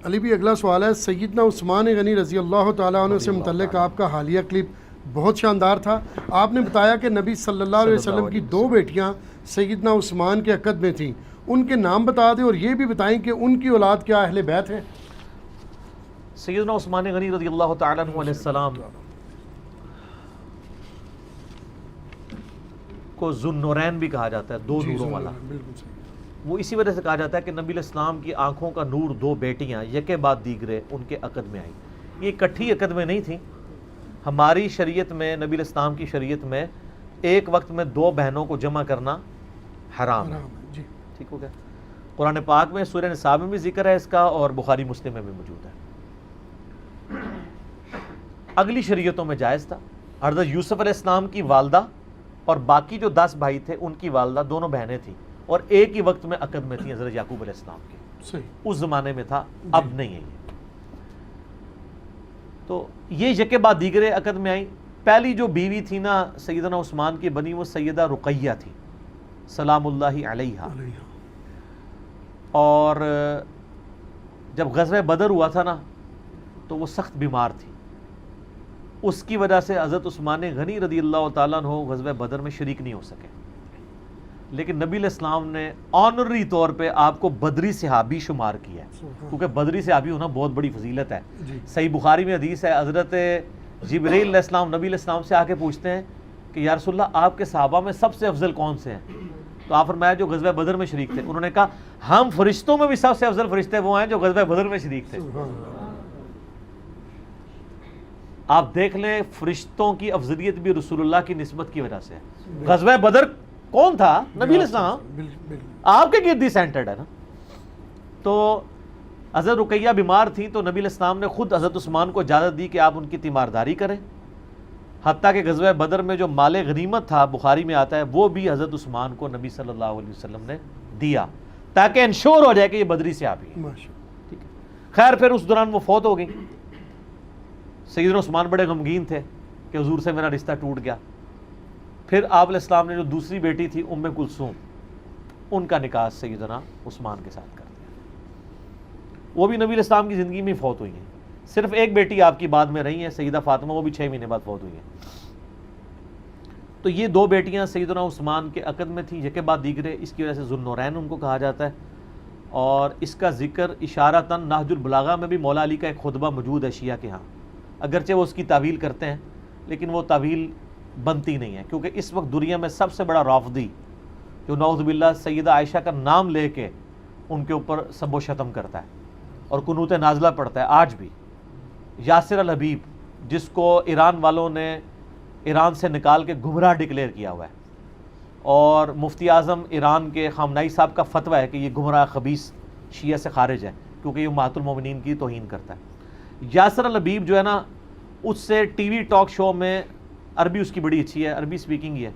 علی بھی اگلا سوال ہے، سیدنا عثمان غنی رضی اللہ تعالیٰ عنہ سے متعلق آپ کا حالیہ کلپ بہت شاندار تھا۔ آپ نے بتایا کہ نبی صلی اللہ علیہ وسلم کی 2 بیٹیاں سیدنا عثمان کے عقد میں تھیں، ان کے نام بتا دیں اور یہ بھی بتائیں کہ ان کی اولاد کیا اہل بیت ہے؟ سیدنا عثمان غنی رضی اللہ تعالیٰ عنہ علیہ السلام کو ذو النورین بھی کہا جاتا ہے، 2 نوروں والا۔ بالکل صحیح۔ وہ اسی وجہ سے کہا جاتا ہے کہ نبی علیہ السلام کی آنکھوں کا نور 2 بیٹیاں یکے بعد دیگرے ان کے عقد میں آئیں۔ یہ اکٹھی عقد میں نہیں تھیں۔ ہماری شریعت میں، نبی علیہ السلام کی شریعت میں ایک وقت میں 2 بہنوں کو جمع کرنا حرام ہے۔ جی ٹھیک ہو گیا۔ قرآن پاک میں سورہ نساء میں بھی ذکر ہے اس کا، اور بخاری مسلم میں بھی موجود ہے۔ اگلی شریعتوں میں جائز تھا۔ حضرت یوسف علیہ السلام کی والدہ اور باقی جو 10 بھائی تھے ان کی والدہ دونوں بہنیں تھیں، اور ایک ہی وقت میں عقد میں تھیں حضرت یعقوب علیہ السلام کی۔ صحیح۔ اس زمانے میں تھا، اب نہیں ہے یہ۔ تو یہ یکے بعد دیگرے عقد میں آئیں۔ پہلی جو بیوی تھی نا سیدنا عثمان کی بنی، وہ سیدہ رقیہ تھی سلام اللہ علیہا۔ اور جب غزوہ بدر ہوا تھا نا تو وہ سخت بیمار تھی، اس کی وجہ سے حضرت عثمان غنی رضی اللہ تعالیٰ عنہ غزوہ بدر میں شریک نہیں ہو سکے، لیکن نبی علیہ السلام نے آنری طور پہ آپ کو بدری صحابی شمار کیا ہے، کیونکہ بدری صحابی ہونا بہت بڑی فضیلت ہے۔ صحیح بخاری میں حدیث ہے، حضرت جبریل علیہ السلام نبی علیہ السلام سے آ کے پوچھتے ہیں کہ یا رسول اللہ آپ کے صحابہ میں سب سے افضل کون سے ہیں؟ تو آپ فرمایا جو غزوہ بدر میں شریک تھے۔ انہوں نے کہا ہم فرشتوں میں بھی سب سے افضل فرشتے وہ ہیں جو غزوہ بدر میں شریک تھے۔ آپ دیکھ لیں فرشتوں کی افضلیت بھی رسول اللہ کی نسبت کی وجہ سے ہے۔ غزوہ بدر کون تھا؟ نبی علیہ السلام، آپ کے گرد ہی سینٹرڈ ہے نا۔ تو حضرت رقیہ بیمار تھیں تو نبی علیہ السلام نے خود حضرت عثمان کو اجازت دی کہ آپ ان کی تیمارداری کریں، حتیٰ کہ غزوہ بدر میں جو مال غنیمت تھا بخاری میں آتا ہے وہ بھی حضرت عثمان کو نبی صلی اللہ علیہ وسلم نے دیا، تاکہ انشور ہو جائے کہ یہ بدری صحابی ہے۔ ٹھیک ہے۔ خیر پھر اس دوران وہ فوت ہو گئی۔ سیدنا عثمان بڑے غمگین تھے کہ حضور سے میرا رشتہ ٹوٹ گیا۔ پھر آپ علیہ السلام نے جو دوسری بیٹی تھی ام کلثوم، ان کا نکاح سیدنا عثمان کے ساتھ کر دیا۔ وہ بھی نبی علیہ السلام کی زندگی میں فوت ہوئی ہیں، صرف ایک بیٹی آپ کی بعد میں رہی ہیں سیدہ فاطمہ، وہ بھی 6 مہینے بعد فوت ہوئی ہیں۔ تو یہ 2 بیٹیاں سیدنا عثمان کے عقد میں تھیں یکے بعد دیگرے، اس کی وجہ سے ذو النورین ان کو کہا جاتا ہے۔ اور اس کا ذکر اشارتاً نہج البلاغہ میں بھی مولا علی کا ایک خطبہ موجود ہے شیعہ کے ہاں، اگرچہ وہ اس کی تعویل کرتے ہیں لیکن وہ تعویل بنتی نہیں ہے، کیونکہ اس وقت دنیا میں سب سے بڑا رافضی جو نعوذ باللہ سیدہ عائشہ کا نام لے کے ان کے اوپر سب و شتم کرتا ہے اور قنوت نازلہ پڑھتا ہے آج بھی، یاسر الحبیب، جس کو ایران والوں نے ایران سے نکال کے گمراہ ڈکلیئر کیا ہوا ہے، اور مفتی اعظم ایران کے خامنائی صاحب کا فتویٰ ہے کہ یہ گمراہ خبیث شیعہ سے خارج ہے، کیونکہ یہ امہات المومنین کی توہین کرتا ہے۔ یاسر الحبیب جو ہے نا، اس سے ٹی وی ٹاک شو میں، عربی اس کی بڑی اچھی ہے، عربی سپیکنگ ہی ہے،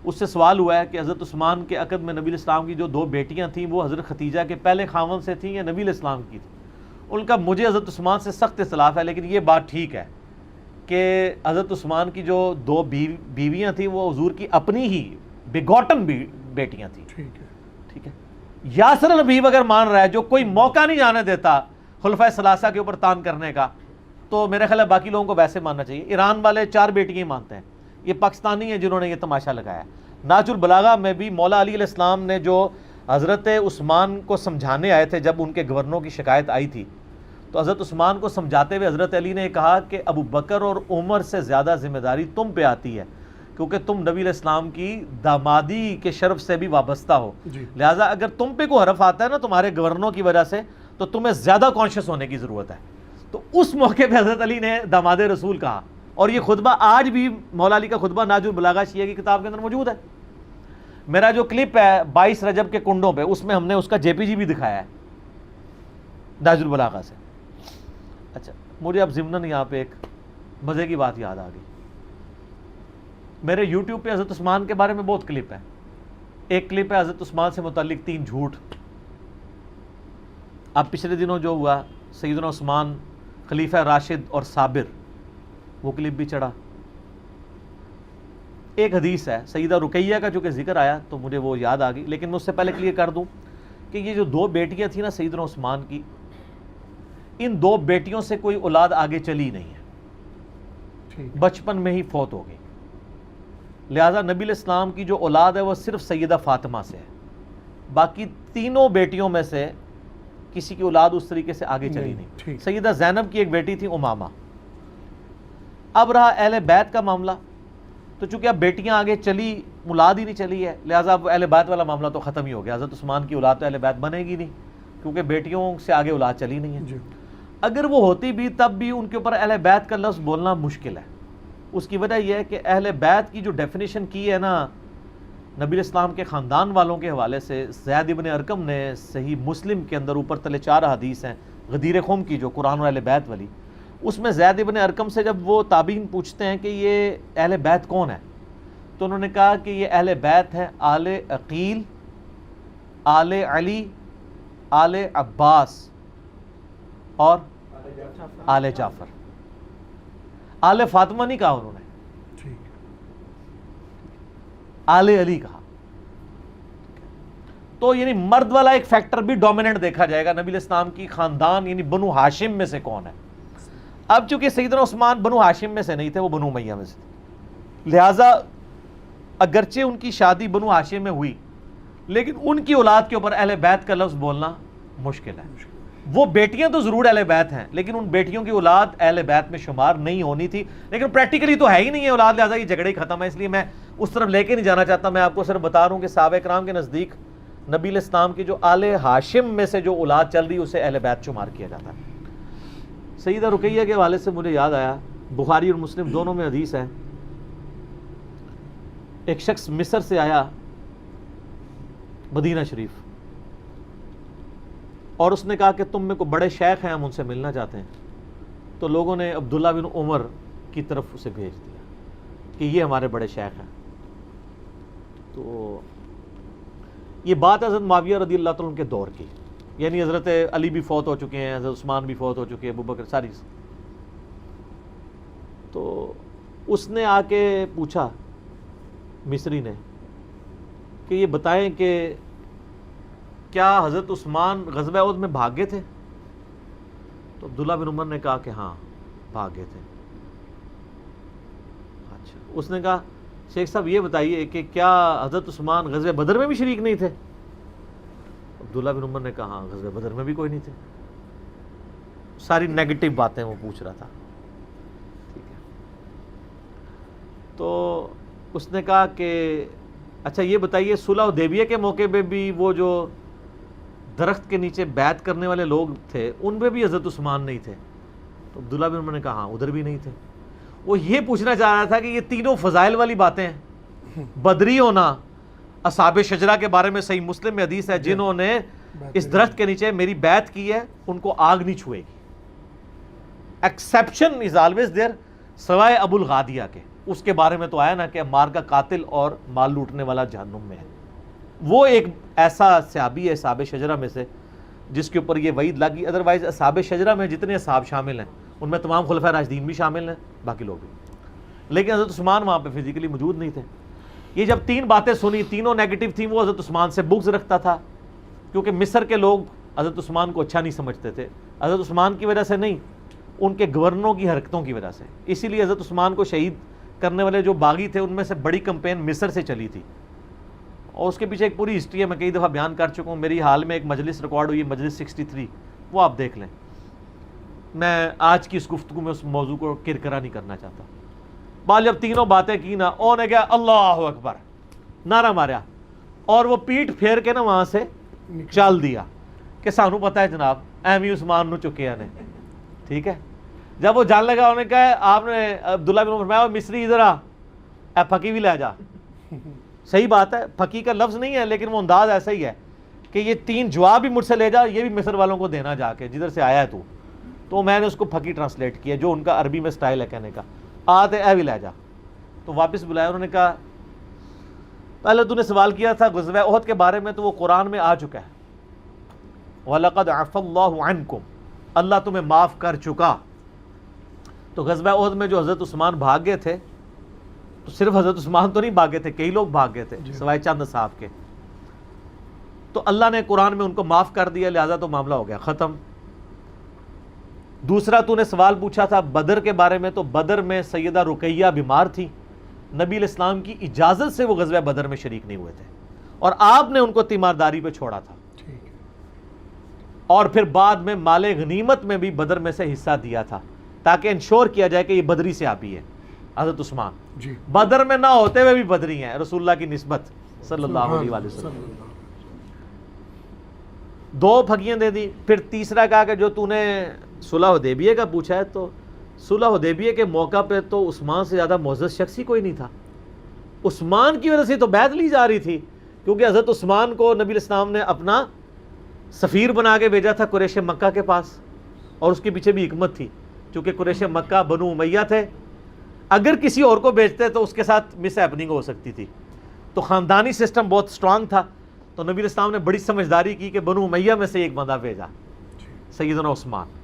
اس سے سوال ہوا ہے کہ حضرت عثمان کے عقد میں نبی علیہ السلام کی جو 2 بیٹیاں تھیں وہ حضرت ختیجہ کے پہلے خاوند سے تھیں یا نبی علیہ السلام کی تھیں؟ ان کا مجھے حضرت عثمان سے سخت اختلاف ہے، لیکن یہ بات ٹھیک ہے کہ حضرت عثمان کی جو 2 بیویاں تھیں وہ حضور کی اپنی ہی بیگوٹن بیٹیاں تھیں۔ ٹھیک ہے۔ یاسر الحبیب اگر مان رہا ہے، جو کوئی موقع نہیں جانے دیتا خلفائے ثلاثہ کے اوپر تان کرنے کا، تو میرا خیال ہے باقی لوگوں کو ویسے ماننا چاہیے۔ ایران والے 4 بیٹیاں مانتے ہیں، یہ پاکستانی ہیں جنہوں نے یہ تماشا لگایا۔ نہج البلاغہ میں بھی مولا علی علیہ السلام نے جو حضرت عثمان کو سمجھانے آئے تھے، جب ان کے گورنروں کی شکایت آئی تھی تو حضرت عثمان کو سمجھاتے ہوئے حضرت علی نے کہا کہ ابو بکر اور عمر سے زیادہ ذمہ داری تم پہ آتی ہے، کیونکہ تم نبی علیہ السلام کی دامادی کے شرف سے بھی وابستہ ہو، لہٰذا اگر تم پہ کوئی حرف آتا ہے نا تمہارے گورنروں کی وجہ سے تو تمہیں زیادہ کانشیس ہونے کی ضرورت ہے۔ تو اس موقع پہ حضرت علی نے داماد رسول کہا، اور یہ خطبہ آج بھی مولا علی کا خطبہ نہج البلاغہ شیعہ کی کتاب کے اندر موجود ہے۔ میرا جو کلپ ہے 22 رجب کے کنڈوں پہ، اس میں ہم نے اس کا JPG بھی دکھایا ہے نہج البلاغہ سے۔ اچھا، مجھے اب ضمناً یہاں پہ ایک مزے کی بات یاد آ گئی۔ میرے YouTube پہ حضرت عثمان کے بارے میں بہت کلپ ہے۔ ایک کلپ ہے حضرت عثمان سے متعلق 3 جھوٹ۔ اب پچھلے دنوں جو ہوا سیدنا عثمان خلیفہ راشد اور صابر، وہ کلپ بھی چڑھا۔ ایک حدیث ہے سیدہ رقیہ کا جو کہ ذکر آیا تو مجھے وہ یاد آ گئی، لیکن میں اس سے پہلے کلیئر کر دوں کہ یہ جو 2 بیٹیاں تھیں نا سیدنا عثمان کی، ان دو بیٹیوں سے کوئی اولاد آگے چلی نہیں ہے، بچپن میں ہی فوت ہو گئی، لہٰذا نبی علیہ السلام کی جو اولاد ہے وہ صرف سیدہ فاطمہ سے ہے، باقی تینوں بیٹیوں میں سے کسی کی اولاد اس طریقے سے آگے چلی نہیں۔ سیدہ زینب کی ایک بیٹی تھی امامہ۔ اب رہا اہل بیت کا معاملہ، تو چونکہ اب بیٹیاں آگے چلی، اولاد ہی نہیں چلی ہے، لہٰذا اب اہل بیت والا معاملہ تو ختم ہی ہو گیا، حضرت عثمان کی اولاد تو اہل بیت بنے گی نہیں کیونکہ بیٹیوں سے آگے اولاد چلی نہیں ہے۔ اگر وہ ہوتی بھی تب بھی ان کے اوپر اہل بیت کا لفظ بولنا مشکل ہے۔ اس کی وجہ یہ ہے کہ اہل بیت کی جو ڈیفینیشن کی ہے نا نبی علیہ السلام کے خاندان والوں کے حوالے سے، زید ابن ارقم نے صحیح مسلم کے اندر اوپر تلے 4 حدیث ہیں غدیر خم کی جو قرآن و اہل بیت والی، اس میں زید ابن ارقم سے جب وہ تابعین پوچھتے ہیں کہ یہ اہل بیت کون ہے، تو انہوں نے کہا کہ یہ اہل بیت ہے آل عقیل، آل علی، آل عباس اور آل جعفر۔ آل فاطمہ نہیں کہا انہوں نے، آل علی کہا۔ تو یعنی مرد والا ایک فیکٹر بھی ڈومیننٹ دیکھا جائے گا، نبی علیہ السلام کی خاندان یعنی بنو ہاشم میں سے کون ہے۔ اب چونکہ سیدنا عثمان بنو ہاشم میں سے نہیں تھے، وہ بنو امیہ میں سے تھے، لہٰذا اگرچہ ان کی شادی بنو ہاشم میں ہوئی لیکن ان کی اولاد کے اوپر اہل بیت کا لفظ بولنا مشکل ہے۔ وہ بیٹیاں تو ضرور اہل بیت ہیں لیکن ان بیٹیوں کی اولاد اہل بیت میں شمار نہیں ہونی تھی، لیکن پریکٹیکلی تو ہے ہی نہیں ہے اولاد، لہٰذا یہ جھگڑے ہی ختم ہے۔ اس لیے میں اس طرف لے کے نہیں جانا چاہتا، میں آپ کو صرف بتا رہا ہوں کہ صحابہ کرام کے نزدیک نبی علیہ السلام کی جو آل ہاشم میں سے جو اولاد چل رہی اسے اہل بیت شمار کیا جاتا ہے۔ سیدہ رقیہ کے حوالے سے مجھے یاد آیا، بخاری اور مسلم دونوں میں حدیث ہے، ایک شخص مصر سے آیا مدینہ شریف اور اس نے کہا کہ تم میں کو بڑے شیخ ہیں، ہم ان سے ملنا چاہتے ہیں۔ تو لوگوں نے عبداللہ بن عمر کی طرف اسے بھیج دیا کہ یہ ہمارے بڑے شیخ ہیں۔ تو یہ بات حضرت معاویہ رضی اللہ تعالیٰ عنہ کے دور کی، یعنی حضرت علی بھی فوت ہو چکے ہیں، حضرت عثمان بھی فوت ہو چکے ہیں، ابوبکر ساری۔ تو اس نے آ کے پوچھا مصری نے کہ یہ بتائیں کہ کیا حضرت عثمان غزوہ احد میں بھاگے تھے؟ تو عبداللہ بن عمر نے کہا کہ ہاں بھاگے تھے۔ اچھا، اس نے کہا شیخ صاحب یہ بتائیے کہ کیا حضرت عثمان غزوہ بدر میں بھی شریک نہیں تھے؟ عبداللہ بن عمر نے کہا ہاں غزوہ بدر میں بھی کوئی نہیں تھے۔ ساری نیگیٹو باتیں وہ پوچھ رہا تھا، ٹھیک ہے۔ تو اس نے کہا کہ اچھا یہ بتائیے صلح حدیبیہ کے موقع پہ بھی وہ جو درخت کے نیچے بیعت کرنے والے لوگ تھے ان میں بھی حضرت عثمان نہیں تھے؟ تو عبداللہ بن عمر نے کہا ہاں ادھر بھی نہیں تھے۔ وہ یہ پوچھنا چاہ رہا تھا کہ یہ تینوں فضائل والی باتیں ہیں، بدری ہونا، اصحاب شجرہ کے بارے میں صحیح مسلم میں حدیث ہے جنہوں نے اس درخت کے نیچے میری بیعت کی ہے ان کو آگ نہیں چھوئے گی، ایکسیپشن از آلویز دیر، سوائے ابو الغادیہ کے، اس کے بارے میں تو آیا نا کہ عمار کا قاتل اور مال لوٹنے والا جہنم میں ہے۔ وہ ایک ایسا صحابی ہے اصحاب شجرہ میں سے جس کے اوپر یہ وعید لگی، ادروائز اصحاب شجرہ میں جتنے اصحاب شامل ہیں ان میں تمام خلفاء راشدین بھی شامل ہیں، باقی لوگ بھی، لیکن حضرت عثمان وہاں پہ فزیکلی موجود نہیں تھے۔ یہ جب 3 باتیں سنی، تینوں نیگیٹو تھیں، وہ حضرت عثمان سے بغض رکھتا تھا کیونکہ مصر کے لوگ حضرت عثمان کو اچھا نہیں سمجھتے تھے، حضرت عثمان کی وجہ سے نہیں، ان کے گورنروں کی حرکتوں کی وجہ سے۔ اسی لیے حضرت عثمان کو شہید کرنے والے جو باغی تھے ان میں سے بڑی کمپین مصر سے چلی تھی، اور اس کے پیچھے ایک پوری ہسٹری ہے، میں کئی دفعہ بیان کر چکا ہوں، میری حال میں ایک مجلس ریکارڈ ہوئی ہے، مجلس 63، وہ آپ دیکھ لیں۔ میں آج کی اس گفتگو میں اس موضوع کو کرکرا نہیں کرنا چاہتا۔ بعد جب تینوں باتیں کی نا، اور نے کہا اللہ اکبر نعرہ ماریا اور وہ پیٹ پھیر کے نا وہاں سے چل دیا کہ سانو پتہ ہے جناب اہمی عثمان نو چکے ہیں، ٹھیک ہے۔ جب وہ جان لگا انہوں نے کہا، آپ نے عبداللہ بن عمر فرمایا مصری ادھر آ، اے پھکی بھی لے جا۔ صحیح بات ہے، پھکی کا لفظ نہیں ہے لیکن وہ انداز ایسا ہی ہے کہ یہ 3 جواب بھی مجھ سے لے جا، یہ بھی مصر والوں کو دینا جا کے جدھر سے آیا ہے تو میں نے اس کو پھکی ٹرانسلیٹ کیا جو ان کا عربی میں سٹائل ہے کہنے کا، آتے اے بھی لے جا۔ تو واپس بلایا، انہوں نے کہا پہلے تو نے سوال کیا تھا غزوہ احد کے بارے میں، تو وہ قرآن میں آ چکا ہے، وَلَقَدْ عَفَى اللَّهُ عَنْكُمْ، اللہ تمہیں معاف کر چکا۔ تو غزوہ احد میں جو حضرت عثمان بھاگ گئے تھے، تو صرف حضرت عثمان تو نہیں بھاگے تھے، کئی لوگ بھاگ گئے تھے سوائے چند صاحب کے، تو اللہ نے قرآن میں ان کو معاف کر دیا، لہذا تو معاملہ ہو گیا ختم۔ دوسرا تو نے سوال پوچھا تھا بدر کے بارے میں، تو بدر میں سیدہ رقیہ بیمار تھی، نبی علیہ السلام کی اجازت سے وہ غزوہ بدر میں شریک نہیں ہوئے تھے، اور آپ نے ان کو تیمارداری پہ چھوڑا تھا، اور پھر بعد میں مال غنیمت میں بھی بدر میں سے حصہ دیا تھا تاکہ انشور کیا جائے کہ یہ بدری سے آبی ہے حضرت عثمان، بدر میں نہ ہوتے ہوئے بھی بدری ہیں رسول اللہ کی نسبت صلی اللہ علیہ وسلم۔ دو پھگیاں دے دی۔ پھر تیسرا کہا کہ جو تو نے صلح حدیبیہ کا پوچھا ہے، تو صلح حدیبیہ کے موقع پہ تو عثمان سے زیادہ معزز شخص ہی کوئی نہیں تھا، عثمان کی وجہ سے تو بیعت لی جا رہی تھی، کیونکہ حضرت عثمان کو نبی علیہ السلام نے اپنا سفیر بنا کے بھیجا تھا قریش مکہ کے پاس، اور اس کے پیچھے بھی حکمت تھی، چونکہ قریش مکہ بنو امیہ تھے، اگر کسی اور کو بھیجتے تو اس کے ساتھ مس ہیپننگ ہو سکتی تھی، تو خاندانی سسٹم بہت سٹرانگ تھا، تو نبی علیہ السلام نے بڑی سمجھداری کی کہ بنو امیہ میں سے ایک بندہ بھیجا، سیدنا عثمان۔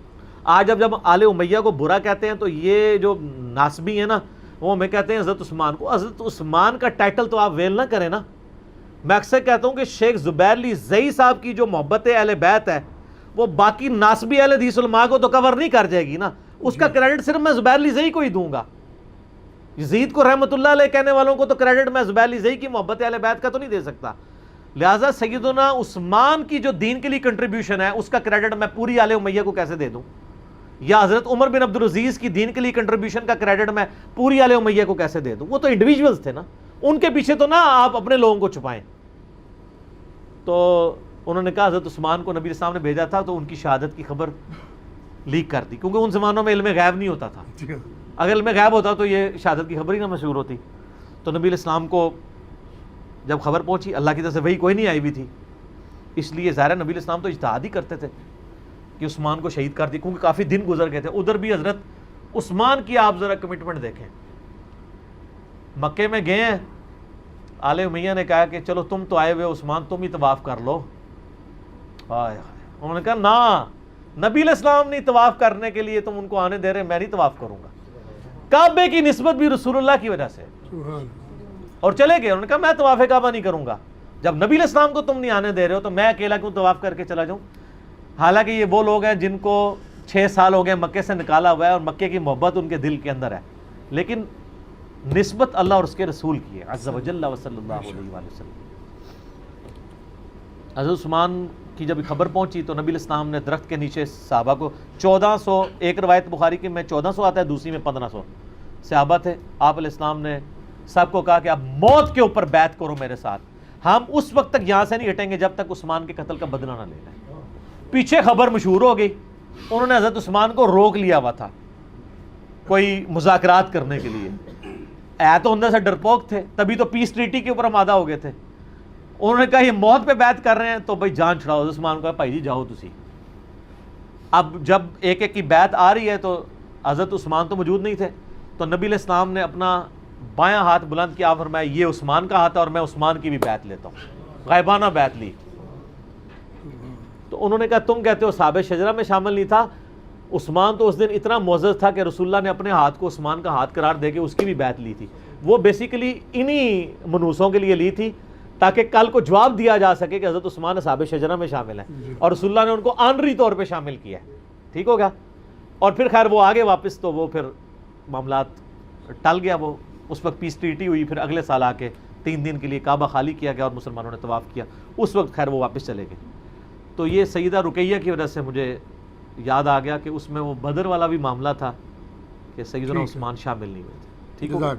آج جب آل امیہ کو برا کہتے ہیں تو یہ جو ناسبی ہیں نا، وہ ہمیں کہتے ہیں حضرت عثمان کو، حضرت عثمان کا ٹائٹل تو آپ ویل نہ کریں نا۔ میں اکثر کہتا ہوں کہ شیخ زبیر علی زئی صاحب کی جو محبت اہل بیت ہے وہ باقی ناسبی اہل حدیث علماء کو تو کور نہیں کر جائے گی نا، اس کا کریڈٹ صرف میں زبیر علی زئی کو ہی دوں گا۔ یزید کو رحمۃ اللہ علیہ کہنے والوں کو تو کریڈٹ میں زبیر علی زئی کی محبت اہل بیت کا تو نہیں دے سکتا، لہٰذا سیدنا عثمان کی جو دین کے لیے کنٹریبیوشن ہے اس کا کریڈٹ میں پوری آل امیہ کو کیسے دے دوں، یا حضرت عمر بن عبدالعزیز کی دین کے لیے کنٹریبیوشن کا کریڈٹ میں پوری آل امیہ کو کیسے دے دوں، وہ تو انڈیویجولز تھے نا، ان کے پیچھے تو نہ آپ اپنے لوگوں کو چھپائیں۔ تو انہوں نے کہا حضرت عثمان کو نبی السلام نے بھیجا تھا تو ان کی شہادت کی خبر لیک کر دی، کیونکہ ان زمانوں میں علم غیب نہیں ہوتا تھا، اگر علم غیب ہوتا تو یہ شہادت کی خبر ہی نہ مشہور ہوتی۔ تو نبی علیہ السلام کو جب خبر پہنچی، اللہ کی طرف سے وہی کوئی نہیں آئی ہوئی تھی، اس لیے ظاہر نبی علیہ السلام تو اجتہاد ہی کرتے تھے کہ عثمان کو شہید کر دی، کیونکہ کافی دن گزر گئے تھے۔ ادھر بھی حضرت عثمان کی آپ ذرا کمٹمنٹ دیکھیں، مکے میں گئے ہیں، آل امیہ نے کہا کہ چلو تم تو آئے ہوئے عثمان، تم ہی طواف کر لو، انہوں نے کہا نا، نبی علیہ السلام نہیں طواف کرنے کے لیے تم ان کو آنے دے رہے، میں نہیں طواف کروں گا، کعبے کی نسبت بھی رسول اللہ کی وجہ سے، اور چلے گئے۔ انہوں نے کہا میں طواف کعبہ نہیں کروں گا، جب نبی علیہ السلام کو تم نہیں آنے دے رہے ہو تو میں اکیلا کیوں طواف کر کے چلا جاؤں۔ حالانکہ یہ وہ لوگ ہیں جن کو 6 سال ہو گئے مکے سے نکالا ہوا ہے اور مکے کی محبت ان کے دل کے اندر ہے، لیکن نسبت اللہ اور اس کے رسول کی ہے عز و جل و صلی اللہ علیہ وآلہ وسلم۔ حضرت عثمان کی جب خبر پہنچی تو نبی علیہ السلام نے درخت کے نیچے صحابہ کو 1400، ایک روایت بخاری کی میں 1400 آتا ہے، دوسری میں 1500 صحابہ تھے، آپ علیہ السلام نے سب کو کہا کہ آپ موت کے اوپر بیعت کرو میرے ساتھ، ہم اس وقت تک یہاں سے نہیں ہٹیں گے جب تک عثمان کے قتل کا بدلہ نہ لے لیں۔ پیچھے خبر مشہور ہو گئی، انہوں نے حضرت عثمان کو روک لیا ہوا تھا کوئی مذاکرات کرنے کے لیے، تو اندر سے ڈرپوک تھے، تبھی تو پیس ٹریٹی کے اوپر آمادہ ہو گئے تھے۔ انہوں نے کہا یہ موت پہ بیعت کر رہے ہیں تو بھائی جان چھڑاؤ، حضرت عثمان کو کہا بھائی جی جاؤ تسی۔ اب جب ایک ایک کی بیعت آ رہی ہے تو حضرت عثمان تو موجود نہیں تھے، تو نبی علیہ السلام نے اپنا بایاں ہاتھ بلند کیا، فرمایا یہ عثمان کا ہاتھ ہے اور میں عثمان کی بھی بیعت لیتا ہوں، غائبانہ بیعت لی۔ تو انہوں نے کہا تم کہتے ہو صحابہ شجرہ میں شامل نہیں تھا، عثمان تو اس دن اتنا معزز تھا کہ رسول اللہ نے اپنے ہاتھ کو عثمان کا ہاتھ قرار دے کے اس کی بھی بیعت لی تھی، وہ بیسیکلی انہی منوسوں کے لیے لی تھی تاکہ کل کو جواب دیا جا سکے کہ حضرت عثمان صحابہ شجرہ میں شامل ہیں، اور رسول اللہ نے ان کو آنری طور پہ شامل کیا ہے، ٹھیک ہو گیا۔ اور پھر خیر وہ آگے واپس تو وہ پھر معاملات ٹل گیا، وہ اس وقت پیس ٹریٹی ہوئی، پھر اگلے سال آ کے 3 دن کے لیے کعبہ خالی کیا گیا اور مسلمانوں نے طواف کیا، اس وقت خیر وہ واپس چلے گئے۔ تو یہ سیدہ رقیہ کی وجہ سے مجھے یاد آ گیا کہ اس میں وہ بدر والا بھی معاملہ تھا کہ سیدنا عثمان شامل نہیں ہوئے تھے، ٹھیک ہو گیا۔